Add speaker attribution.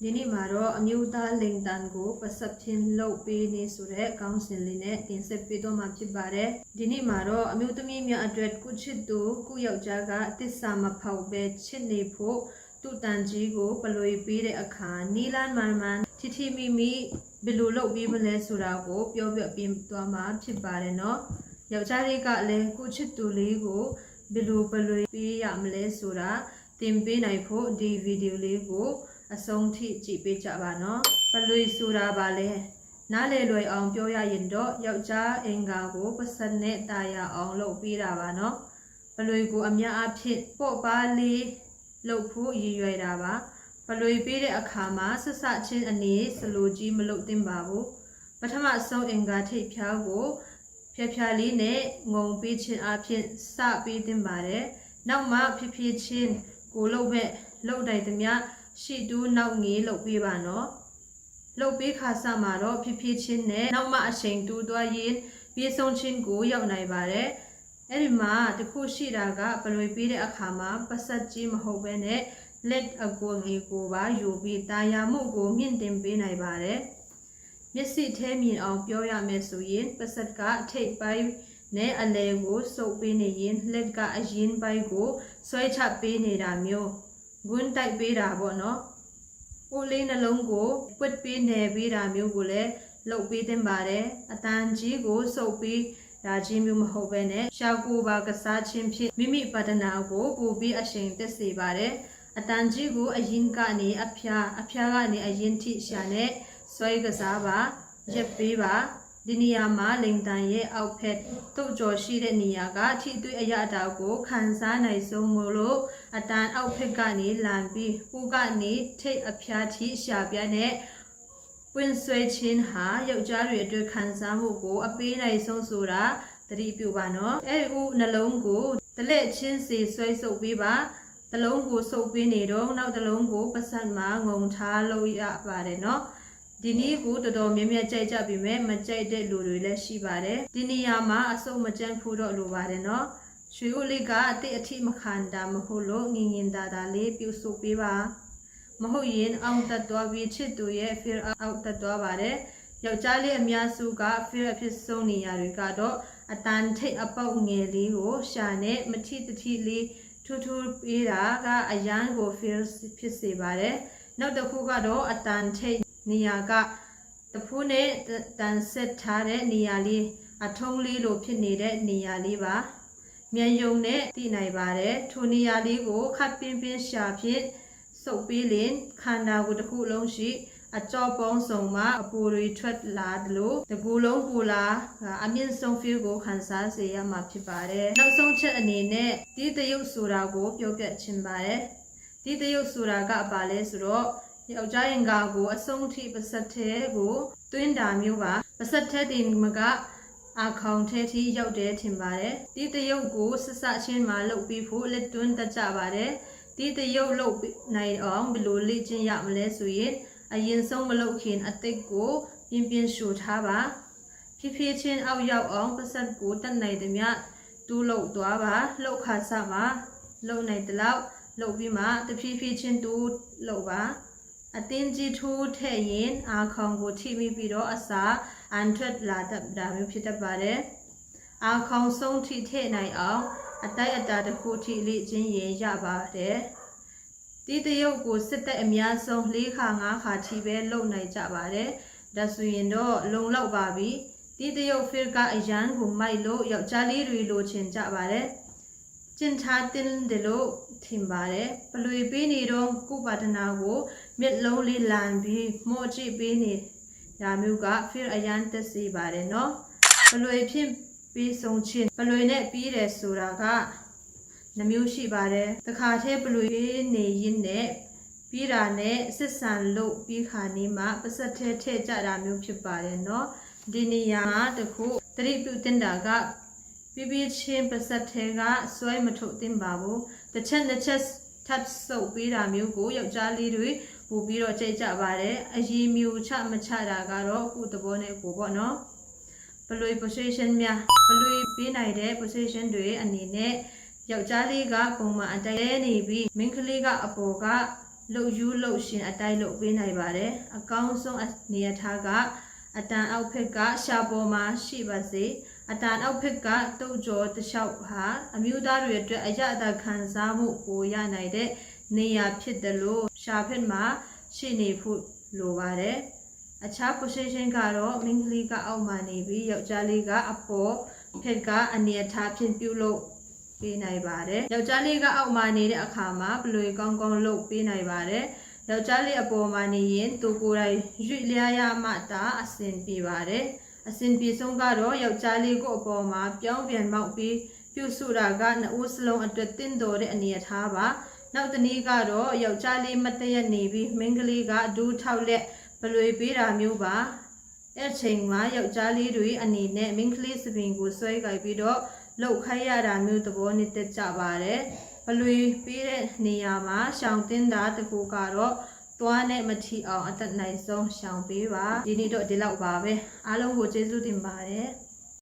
Speaker 1: ဒီနေ့မှာတော့အမျိုးသားလိန်တန်ကိုပစပ်ချင်းလုပ်ပေးနေဆိုတဲ့ကောင်းစဉ်လေးနဲ့တင်ဆက်ပေးတော့မှာဖြစ်ပါတယ်ဒီနေ့မှာတော့အမျိုးသမီးများအတွက်ကုချစ်သူကုယောက်ျားကတစ္ဆာမဖောက်ပဲချစ်နေဖို့သူ့တန်ကြီးကိုပလွေပေးတဲ့အခါနီလန်မန်မန်တီတီမီမီဘယ်လိုလုပ်ပြီးမလဲဆိုတာကိုပြောပြပေးသွားမှာဖြစ်ပါတယ်နော်ယောက်ျားလေးကလည်းကုချစ်သူလေးကိုဘယ်လိုပလွေပေးရမလဲဆိုတာသင်ပေးနိုင်ဖို့ဒီဗီဒီယိုလေးကိုအဆုံးထိကြည့်ပေးကြပါနော်ပလွေဆိုတာပါလေနားလေလွယ်အောင်ပြောရရင်တော့ယောက်ျားအင်္ဂါကိုပစက်နဲ့တာယာအောင်လုပ်ပေးတာပါနော်ပလွေကိုအများအားဖြင့်ပေါ့ပါလေးလုပ်ဖို့ရည်ရွယ်တာပါပလွေပေးတဲ့အခါမှာဆက်စချင်းအနေစလိုကြီးမလုပ်သင့်ပါဘူးပထမဆုံးအင်္ဂါထိပ်ဖြားကိုဖြားလေးနဲ့ငုံပေးခြင်းအပြင်စပေးသင့်ပါတယ်နောက်မှဖြည်းချင်းကိုလုပ်ပဲလုပ်နိုင်သမျှရှိတူးနောက်ငေးလုပ်ပေးပါနော်လုပ်ပေးခါစမှာတော့ဖြည်းချင်းနဲ့နောက်မှအချိန်တူးသွားရင်ပြေဆုံးချင်းကိုရောက်နိုင်ပါတယ်အဲ့ဒီမှာတခုရှိတာကပလွေပေးတဲ့အခါမှာပစက်ကြီးမဟုတ်ဘဲနဲ့လက်အကိုငေးကိုပါယူပြီးတာယာမှုကိုမြင့်တင်ပေးနိုင်ပါတယ်မျက်စိထဲမြင်အောင်ပြောရမယ်ဆိုရင်ပစက်ကထိပ်ပိုင်းနဲ့အလဲကိုစုပ်ပေးနေရင်လက်ကအရင်ပိုင်းကိုဆွဲချပေးနေတာမျိုးဂွန်းတိုက်ပေးတာပေါ့နော်ပိုးလေးနှလုံးကိုပွတ်ပေးနေပေးတာမျိုးကိုလည်းလုပ်ပေးသင့်ပါတယ်အတန်ကြီးကိုစုပ်ပေးဒါချင်းမျိုးမဟုတ်ပဲနဲ့ရှာကိုပါကစားခြင်းဖြင့်မိမိပဒနာကိုပို့ပြီးအရှိန်တက်စေပါတယ်အတန်ကြီးကိုအရင်ကနေအဖျားကနေအရင်ထိရှာနဲ့ဆွဲကစားပါရက်ပေးပါဒီနေရာမှာလိန်တန်ရဲ့အောက်ဖက်တုတ်ကြော်ရှိတဲ့နေရာကထိတွေ့အရာတာကိုခံစားနိုင်ဆုံးမို့လို့အတန်အောက်ဖက်ကနေလန်ပြီးပူကနေထိတ်အဖျားထိရှာပြတဲ့ပွင့်ဆွဲခြင်းဟာယောက်ျားတွေအတွက်ခံစားမှုကိုအပေးနိုင်ဆုံးဆိုတာသတိပြုပါနော်အဲဒီနှလုံးကိုတလက်ချင်းစီဆွဲဆုပ်ပေးပါတလုံးကိုဆုပ်ပေးနေတော့နောက်တလုံးကိုပစံမှာငုံထားလို့ရပါတယ်နော်ဒီနည်းကိုတော်တော်များများကြိုက်ကြပြီမဲ့မကြိုက်တဲ့လူတွေလည်းရှိပါတယ်ဒီနေရာမှာအစုံမကြမ်းဖို့တော့လိုပါတယ်နော်ရွှေဦးလေးကအတိအထိမခံတာမဟုတ်လို့ငင်ငင်တာတာလေးပြုစုပေးပါမဟုတ်ရင်အောင်တက်သွားပြီးချစ်သူရဲ့ fear out တက်သွားပါတယ်ယောက်ျားလေးအများစုက fear အဖြစ်ဆုံးနေရတွေကတော့အတန်ထိတ်အပေါက်ငယ်လေးကိုရှာနဲ့မထိတထိလေးထူထူပေးတာကအရန်ကို fear ဖြစ်စေပါတယ်နောက်တစ်ခုကတော့အတန်ထိတ်နေရာကတဖူးနဲ့တန်ဆက်ထားတဲ့နေရာလေးအထုံးလေးလိုဖြစ်နေတဲ့နေရာလေးပါမြန်ယုံနဲ့တည်နိုင်ပါတယ်ထိုနေရာလေးကိုခပ်ပင်းပင်းရှာဖြစ်စုပ်ပေးရင်ခန္ဓာကိုယ်တစ်ခုလုံးရှိအကြောပေါင်းစုံမှာအပူတွေထွက်လာတယ်လို့တကူလုံးပူလာအမြင့်ဆုံး feel ကိုခံစားစေရမှာဖြစ်ပါတယ်နောက်ဆုံးချက်အနေနဲ့ဒီတရုပ်ဆိုတာကိုပြောပြချင်ပါတယ်ဒီတရုပ်ဆိုတာကဘာလဲဆိုတော့ယောက်ျားရင်ကားကိုအဆုံးထိပစက်သေးကိုတွင်းတာမျိုးပါပစက်သေးတင်မကအခေါင်ထဲထိရောက်တယ်ထင်ပါတယ်ဒီတရုပ်ကိုဆဆချင်းမှာလုပ်ပြီးဖို့လက်တွန်းတတ်ကြပါတယ်ဒီတရုပ်လုပ်နိုင်အောင်ဘယ်လိုလေ့ကျင့်ရမလဲဆိုရင်အရင်ဆုံးမလုပ်ခင်အသိကိုပြင်းပြင်းရှူထားပါဖြည်းဖြည်းချင်းအောက်ရောက်အောင်ပစက်ကိုတက်နိုင်သမျှတူးလုပ်သွားပါလှုပ်ခါစမှာလုပ်နိုင်တဲ့လောက်လုပ်ပြီးမှတဖြည်းဖြည်းချင်းတူးလုပ်ပါအတင်းကြီးထိုးထည့်ရင်အာခေါင်ကိုထိမိပြီးတော့အစာအန်ထွက်လာတတ်တာမျိုးဖြစ်တတ်ပါတယ်အာခေါင်ဆုံးထိထည့်နိုင်အောင်အတိုက်အတာတစ်ခုထိလေ့ကျင့်ရင်ရပါတယ်ဒီတရုပ်ကိုစစ်သက်အများဆုံး၄ခါ၅ခါထိပဲလုပ်နိုင်ကြပါတယ်ဒါဆိုရင်တော့လုံလောက်ပါပြီဒီတရုပ် feel ကအရန်ကိုမိုက်လို့ယောက်ျားလေးတွေလိုချင်ကြပါတယ်ကျင်ထားတင်တယ်လို့ထင်ပါတယ်ပလွေပေးနေတော့ကုပါဒနာကိုမျက်လုံးလေးလန်ပြီးမော့ကြည့်ပေးနေဒါမျိုးက feel အရန်တက်စေပါတယ်နော်ပလွေဖြင့်ပြီးဆုံးချင်းပလွေနဲ့ပြီးတယ်ဆိုတာကနှမျိုးရှိပါတယ်တစ်ခါတည်းပလွေနေရင်းနဲ့ပြီးတာနဲ့စစ်ဆန်လို့ပြီးခါနေမှပစက်ထဲထည့်ကြတာမျိုးဖြစ်ပါတယ်နော်ဒီနေရာတခုသတိပြုတင်တာကပြီးချင်းပစက်ထဲကဆွဲမထုတ်သင့်ပါဘူးတစ်ချက်နှစ်ချက်ထပ်ဆုပ်ပေးတာမျိုးကိုယောက်ျားလေးတွေပို့ပြီးတော့ကြိတ်ကြပါတယ်အရင်မျိုးချမချတာကတော့ခုသဘောနဲ့ကိုပေါ့နော်ပလွေ position များပလွေပေးနိုင်တဲ့ position တွေအနေနဲ့ယောက်ျားလေးကပုံမှန်အတိုင်းနေပြီးမိန်းကလေးကအပေါ်က လှုပ်ယူလှုပ်ရှင်အတိုင်းလှုပ်ပေးနိုင်ပါတယ်အကောင်းဆုံးနေရာထားကအတန်အောက်ဖက်ကရှာပေါ်မှာရှိပါစေအတန်အောက်ဖက်ကတုတ်ကြောတလျှောက်ဟာအမျိုးသားတွေအတွက်အရအခံစားမှုပိုရနိုင်တဲ့နေရာဖြစ်တယ်လို့ရှာဖက်မှာရှိနေဖို့လိုပါတယ်အခြား position ကတော့မိန်းကလေးကအောက်မှာနေပြီးယောက်ျားလေးကအပေါ်ဖက်ကအနေအထားဖြင့်ပြုလုပ်ပေးနိုင်ပါတယ်ယောက်ျားလေးကအောက်မှာနေတဲ့အခါမှာဘလွေကောင်းကောင်းလုပ်ပေးနိုင်ပါတယ်ယောက်ျားလေးအပေါ်မှာနေရင်သူကိုယ်တိုင်ရွေ့လျားရမှတာအဆင်ပြေပါတယ်အဆင်ပြေဆုံးကတော့ယောက်ျားလေးကိုအပေါ်မှာပြောင်းပြန်မောက်ပြီးပြုစုတာကနှိုးစလုံးအတွက်တင့်တော်တဲ့အနေအထားပါနောက်တနည်းကတော့ယောက်ျားလေးမတည့်ရနေပြီးမိန်းကလေးကဒူးထောက်လက်ဘလွေပေးတာမျိုးပါအဲ့ချိန်မှာယောက်ျားလေးတွေအနေနဲ့မိန်းကလေးစပင်ကိုဆွဲကြိုက်ပြီးတော့လှုပ်ခိုင်းရတာမျိုးသဘောနဲ့တက်ကြပါတယ်ဘလွေပေးတဲ့နေရာမှာရှောင်တင်းတာတကူကတော့သွားနဲ့မထီအောင်အသက်နိုင်ဆုံးရှောင်ပေးပါဒီနေ့တော့ဒီလောက်ပါပဲအားလုံးကိုကျေးဇူးတင်ပါတယ်